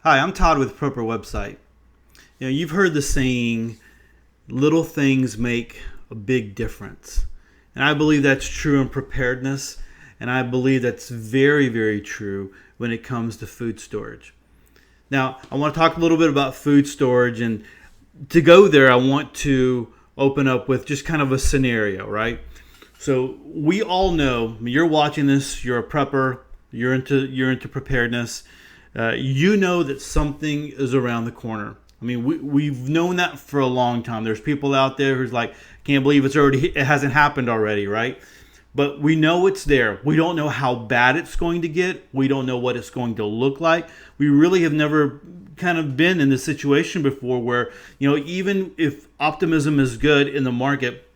Hi, I'm Todd with Proper Website. You've heard the saying, little things make a big difference. And I believe that's true in preparedness, and I believe that's very, very true when it comes to food storage. Now, I want to talk a little bit about food storage, and to go there, I want to open up with just kind of a scenario, right? So we all know, you're watching this, you're a prepper, you're into preparedness. You know that something is around the corner. I mean, we've known that for a long time. There's people out there who's like, can't believe it hasn't happened already, right? But we know it's there. We don't know how bad it's going to get. We don't know what it's going to look like. We really have never kind of been in this situation before where, even if optimism is good in the market,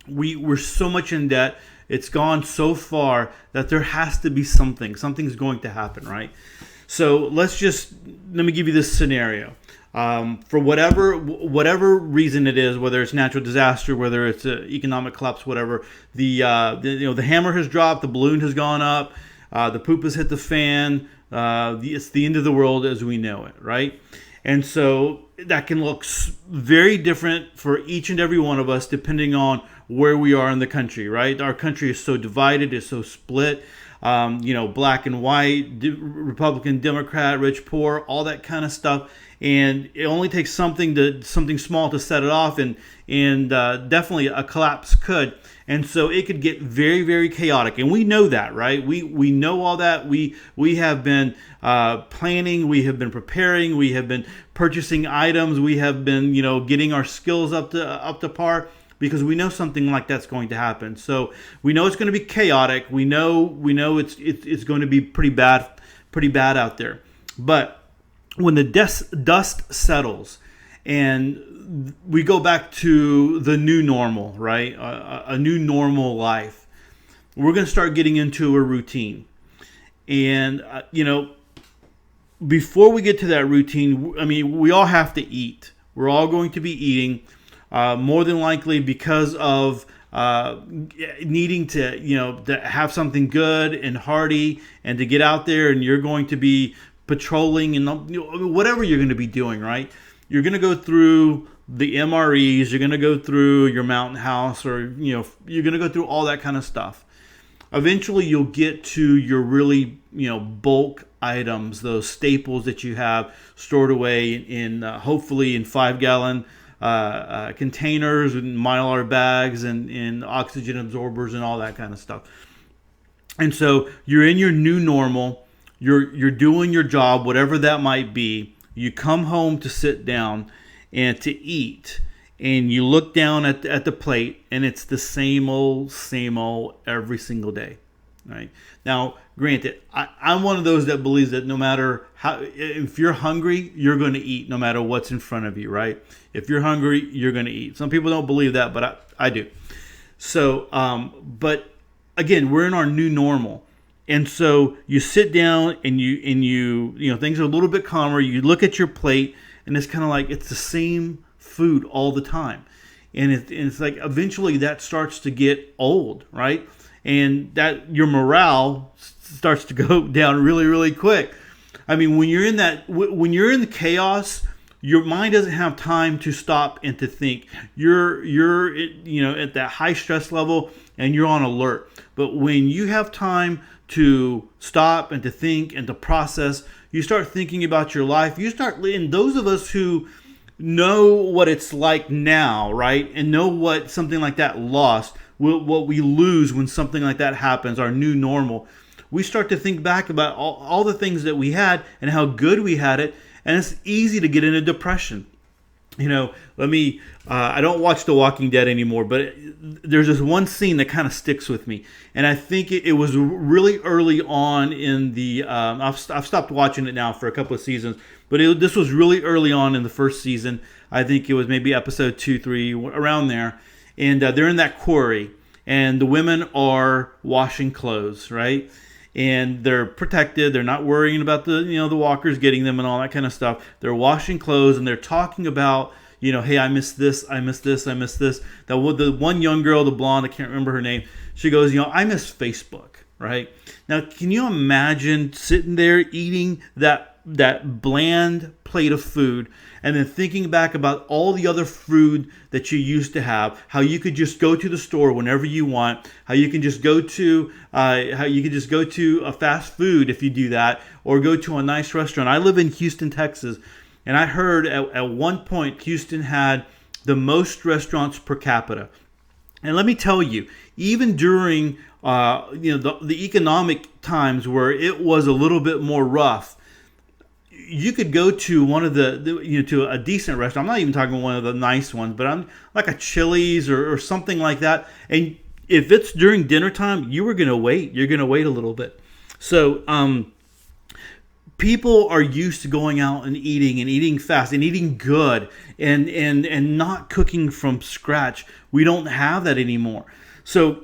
we're so much in debt. It's gone so far that there has to be something. Something's going to happen, right? So let me give you this scenario. For whatever reason it is, whether it's natural disaster, whether it's economic collapse, whatever, the hammer has dropped, the balloon has gone up, the poop has hit the fan. It's the end of the world as we know it, right? And so that can look very different for each and every one of us depending on where we are in the country, right? Our country is so divided, it's so split. Black and white, Republican, Democrat, rich, poor, all that kind of stuff. And it only takes something small to set it off, and definitely a collapse could. And so it could get very, very chaotic. And we know that, right? We know all that. We have been planning. We have been preparing. We have been purchasing items. We have been, getting our skills up to par, because we know something like that's going to happen. So we know it's going to be chaotic. We know it's going to be pretty bad out there. But when the dust settles and we go back to the new normal, right? A new normal life, we're going to start getting into a routine. And before we get to that routine, I mean, we all have to eat. We're all going to be eating. More than likely because of needing to have something good and hearty and to get out there, and you're going to be patrolling and whatever you're going to be doing, right? You're going to go through the MREs, you're going to go through your mountain house, or you're going to go through all that kind of stuff. Eventually you'll get to your really bulk items, those staples that you have stored away in hopefully in 5-gallon containers and Mylar bags and oxygen absorbers and all that kind of stuff. And so you're in your new normal. You're doing your job, whatever that might be. You come home to sit down and to eat, and you look down at the plate, and it's the same old every single day. Right? Now, granted, I'm one of those that believes that no matter how, if you're hungry, you're going to eat no matter what's in front of you, right? If you're hungry, you're going to eat. Some people don't believe that, but I do. So, but again, we're in our new normal. And so you sit down and you things are a little bit calmer. You look at your plate, and it's kind of like it's the same food all the time. And it's like eventually that starts to get old, right? And that your morale starts to go down really, really quick. I mean, when you're in the chaos, your mind doesn't have time to stop and to think. You're at that high stress level, and you're on alert. But when you have time to stop and to think and to process, you start thinking about your life. And those of us who know what it's like now, right, and know what something like that lost, what we lose when something like that happens, our new normal, we start to think back about all the things that we had and how good we had it, and it's easy to get into depression. I don't watch The Walking Dead anymore, but there's this one scene that kind of sticks with me, and I think it was really early on in the. I've stopped watching it now for a couple of seasons, but this was really early on in the first season. I think it was maybe episode 2, 3, around there, and they're in that quarry, and the women are washing clothes, right? And they're protected. They're not worrying about the walkers getting them and all that kind of stuff. They're washing clothes, and they're talking about, hey, I miss this, I miss this, I miss this. The one young girl, the blonde, I can't remember her name. She goes, I miss Facebook, right? Now, can you imagine sitting there eating that that bland plate of food, and then thinking back about all the other food that you used to have, how you could just go to the store whenever you want, how you can just go to a fast food if you do that, or go to a nice restaurant. I live in Houston, Texas, and I heard at one point Houston had the most restaurants per capita. And let me tell you, even during the economic times where it was a little bit more rough, you could go to one of to a decent restaurant. I'm not even talking one of the nice ones, but I'm like a Chili's or something like that. And if it's during dinner time, you were going to wait. You're going to wait a little bit. So people are used to going out and eating fast and eating good and not cooking from scratch. We don't have that anymore. So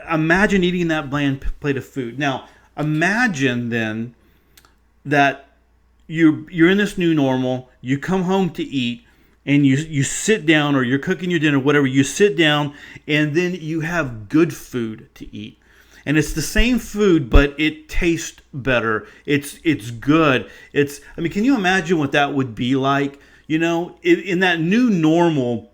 imagine eating that bland plate of food. Now, imagine then that you're in this new normal. You come home to eat, and you sit down, or you're cooking your dinner, whatever. You sit down, and then you have good food to eat. And it's the same food, but it tastes better. It's good. Can you imagine what that would be like? In that new normal,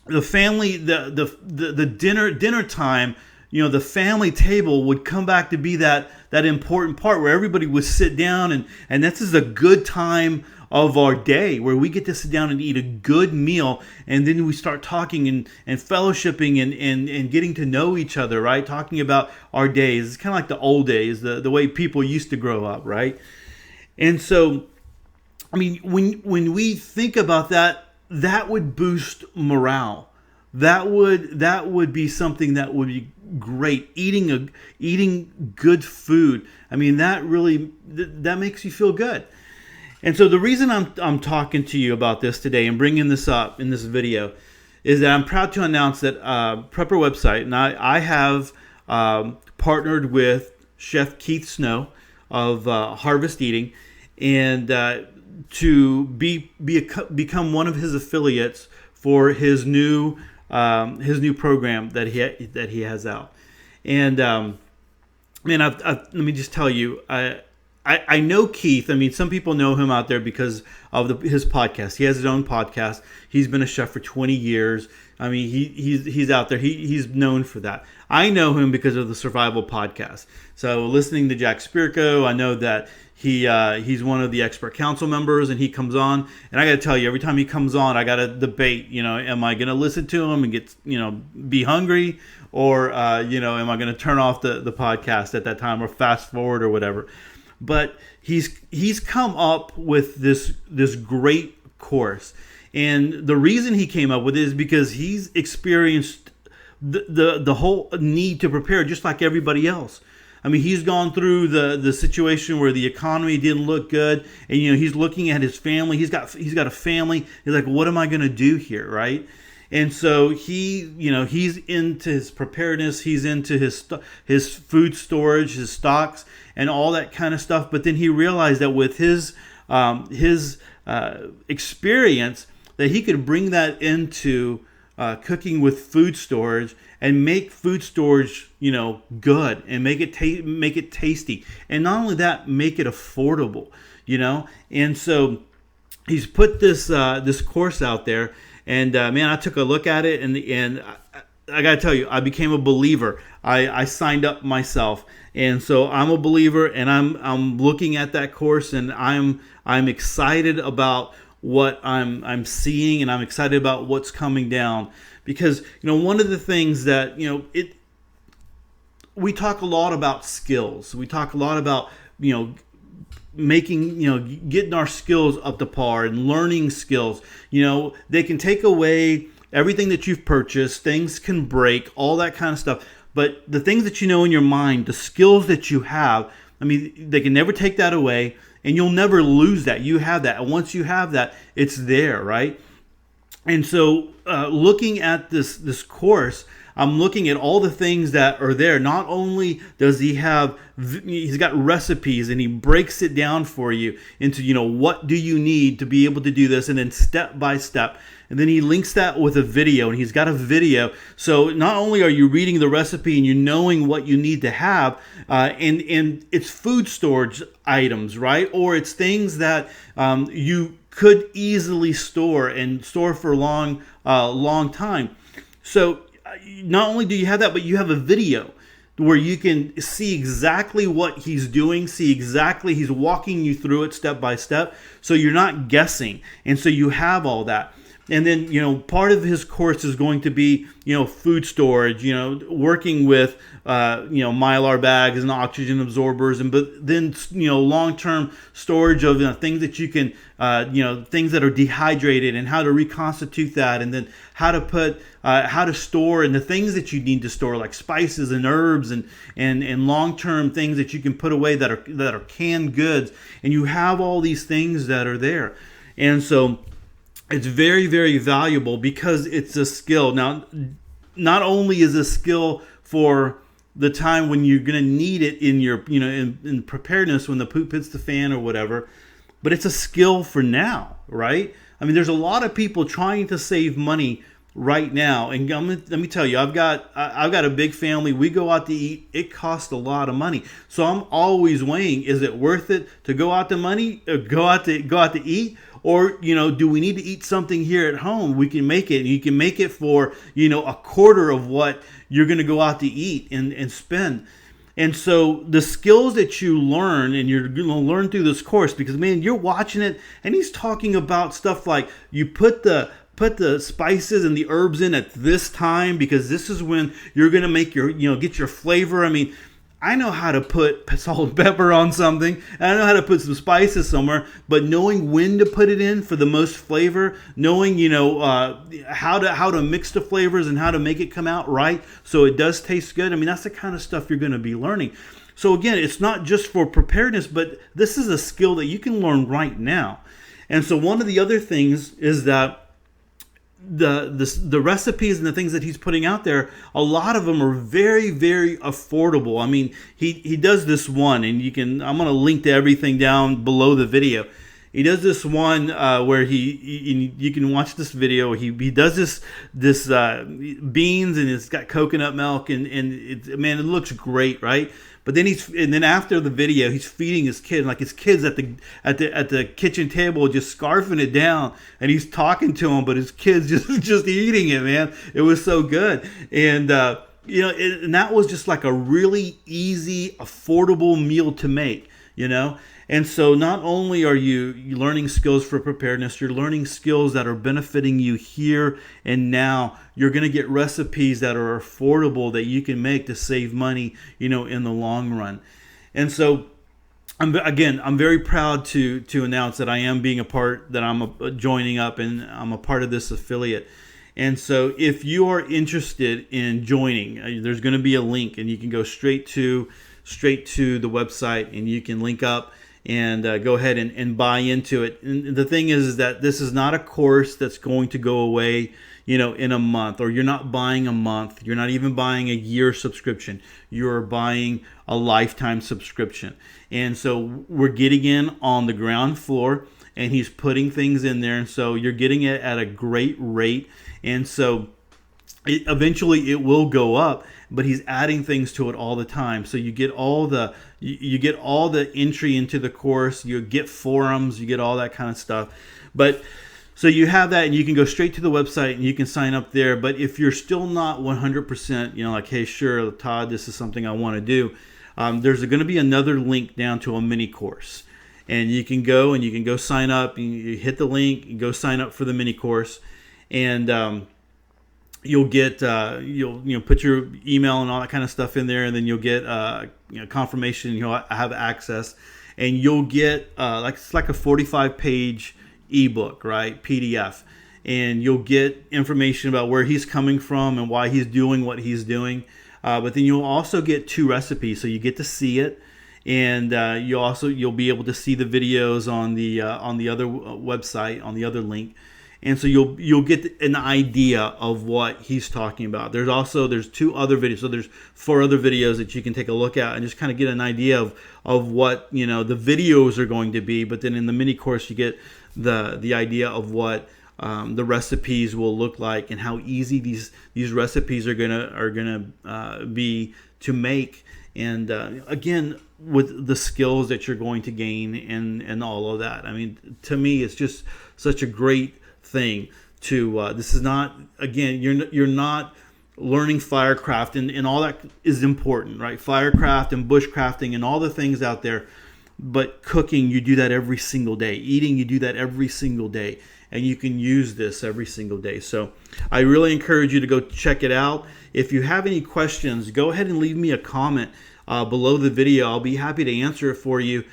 the family, the dinner time, the family table would come back to be that important part where everybody would sit down, and this is a good time of our day where we get to sit down and eat a good meal, and then we start talking and fellowshipping and getting to know each other, right? Talking about our days. It's kind of like the old days, the way people used to grow up, right? And so, when we think about that, that would boost morale. That would be something that would be great. Eating good food. That makes you feel good. And so the reason I'm talking to you about this today and bringing this up in this video is that I'm proud to announce that Prepper website, and I have partnered with Chef Keith Snow of Harvest Eating, and to become one of his affiliates for his new program that he has out. And let me just tell you, I know Keith. Some people know him out there because of his podcast. He has his own podcast. He's been a chef for 20 years. He's out there. He's known for that. I know him because of the Survival Podcast. So listening to Jack Spirko, I know that he's one of the expert council members, and he comes on. And I got to tell you, every time he comes on, I got to debate. Am I going to listen to him and get be hungry, or am I going to turn off the podcast at that time or fast forward or whatever? But he's come up with this great course, and the reason he came up with it is because he's experienced the whole need to prepare just like everybody else. He's gone through the situation where the economy didn't look good, and he's looking at his family. He's got a family. He's like, what am I going to do here, right? And so he's into his preparedness. He's into his food storage, his stocks, and all that kind of stuff. But then he realized that with his experience, that he could bring that into cooking with food storage and make food storage, good, and make it tasty, and not only that, make it affordable, And so he's put this course out there. And I took a look at it, and I got to tell you, I became a believer. I signed up myself, and so I'm a believer, and I'm looking at that course, and I'm excited about what I'm seeing, and I'm excited about what's coming down, because one of the things that we talk a lot about skills. We talk a lot about making, getting our skills up to par and learning skills. They can take away everything that you've purchased. Things can break, all that kind of stuff. But the things that in your mind, the skills that you have, they can never take that away, and you'll never lose that. You have that. And once you have that, it's there, right? And so looking at this course, I'm looking at all the things that are there. Not only does he have, he's got recipes, and he breaks it down for you into, what do you need to be able to do this, and then step by step. And then he links that with a video, and he's got a video. So not only are you reading the recipe and you knowing what you need to have, and it's food storage items, right? Or it's things that you could easily store for a long time. So not only do you have that, but you have a video where you can see exactly what he's doing, he's walking you through it step by step. So you're not guessing. And so you have all that. And then, part of his course is going to be, food storage, working with, Mylar bags and oxygen absorbers, but then, long-term storage of things that you can, things that are dehydrated, and how to reconstitute that, and then how to store, and the things that you need to store, like spices and herbs, and long-term things that you can put away that are canned goods. And you have all these things that are there. And so it's very, very valuable because it's a skill. Now, not only is a skill for the time when you're going to need it in your, in preparedness, when the poop hits the fan or whatever, but it's a skill for now, right? I mean, there's a lot of people trying to save money right now. And let me tell you, I've got a big family. We go out to eat. It costs a lot of money. So I'm always weighing, is it worth it to go out to eat? Or, do we need to eat something here at home? We can make it, and you can make it for, a quarter of what you're going to go out to eat and spend. And so the skills that you learn, and you're going to learn through this course, because, man, you're watching it, and he's talking about stuff like you put the spices and the herbs in at this time, because this is when you're going to make your, get your flavor. I mean, I know how to put salt and pepper on something, and I know how to put some spices somewhere, but knowing when to put it in for the most flavor, knowing, how to mix the flavors and how to make it come out right so it does taste good. I mean, that's the kind of stuff you're going to be learning. So again, it's not just for preparedness, but this is a skill that you can learn right now. And so one of the other things is that the recipes and the things that he's putting out there, a lot of them are very, very affordable. I mean, he does this one, and I'm going to link to everything down below the video. He does this one where you can watch this video. He does this beans, and it's got coconut milk, and it looks great, right? But then after the video, he's feeding his kid, like his kid's at the kitchen table just scarfing it down, and he's talking to him, but his kid's just eating it, man. It was so good. And and that was just like a really easy, affordable meal to make, And so not only are you learning skills for preparedness, you're learning skills that are benefiting you here and now. You're going to get recipes that are affordable that you can make to save money, in the long run. And so, I'm very proud to announce that I am being a part, that I'm joining up, and I'm a part of this affiliate. And so if you are interested in joining, there's going to be a link, and you can go straight to the website, and you can link up and go ahead and buy into it. And the thing is that this is not a course that's going to go away, in a month, or you're not buying a month. You're not even buying a year subscription. You're buying a lifetime subscription. And so we're getting in on the ground floor, and he's putting things in there. And so you're getting it at a great rate. And so eventually it will go up, but he's adding things to it all the time. So you get all the entry into the course. You get forums. You get all that kind of stuff. But so you have that, and you can go straight to the website, and you can sign up there. But if you're still not 100%, like, hey, sure, Todd, this is something I want to do, there's going to be another link down to a mini course. And you can go sign up. You hit the link, you go sign up for the mini course, and you'll get you'll put your email and all that kind of stuff in there, and then you'll get confirmation. You'll have access, and you'll get it's like a 45-page ebook, right? PDF, and you'll get information about where he's coming from and why he's doing what he's doing. But then you'll also get 2 recipes, so you get to see it, and you'll be able to see the videos on the other website, on the other link. and so you'll get an idea of what he's talking about. There's 2 other videos, so there's 4 other videos that you can take a look at and just kind of get an idea of what the videos are going to be. But then in the mini course, you get the idea of what the recipes will look like and how easy these recipes are gonna be to make. And again, with the skills that you're going to gain and all of that. I mean, to me, it's just such a great thing to. This is not, again, you're not learning firecraft, and all that is important, right? Firecraft and bushcrafting and all the things out there. But cooking, you do that every single day. Eating, you do that every single day. And you can use this every single day. So I really encourage you to go check it out. If you have any questions, go ahead and leave me a comment below the video. I'll be happy to answer it for you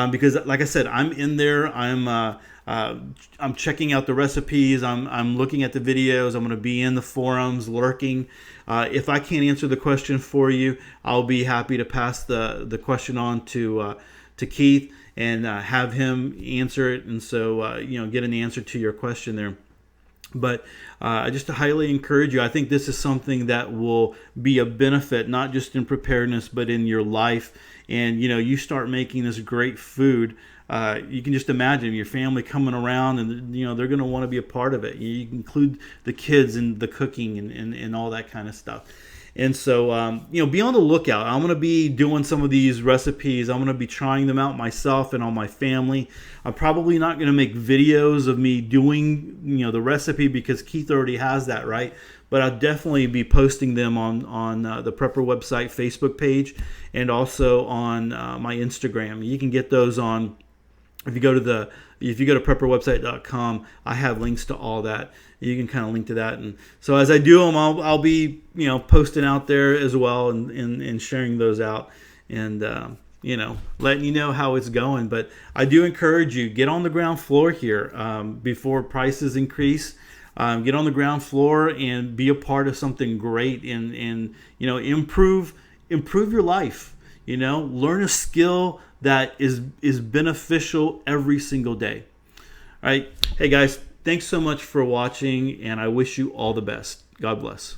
because, like I said, I'm in there. I'm checking out the recipes. I'm looking at the videos. I'm going to be in the forums lurking. If I can't answer the question for you, I'll be happy to pass the question on to Keith and have him answer it, and so get an answer to your question there. But I just highly encourage you. I think this is something that will be a benefit, not just in preparedness, but in your life. And you start making this great food. You can just imagine your family coming around, and they're going to want to be a part of it. You can include the kids in the cooking and all that kind of stuff. And so, be on the lookout. I'm going to be doing some of these recipes. I'm going to be trying them out myself and on my family. I'm probably not going to make videos of me doing, the recipe because Keith already has that, right? But I'll definitely be posting them on the Prepper website Facebook page and also on my Instagram. You can get those on. If you go to prepperwebsite.com, I have links to all that. You can kind of link to that, and so as I do them, I'll be posting out there as well and sharing those out, and letting you know how it's going. But I do encourage you, get on the ground floor here before prices increase. Get on the ground floor and be a part of something great, and improve your life. Learn a skill that is beneficial every single day. All right. Hey guys, thanks so much for watching, and I wish you all the best. God bless.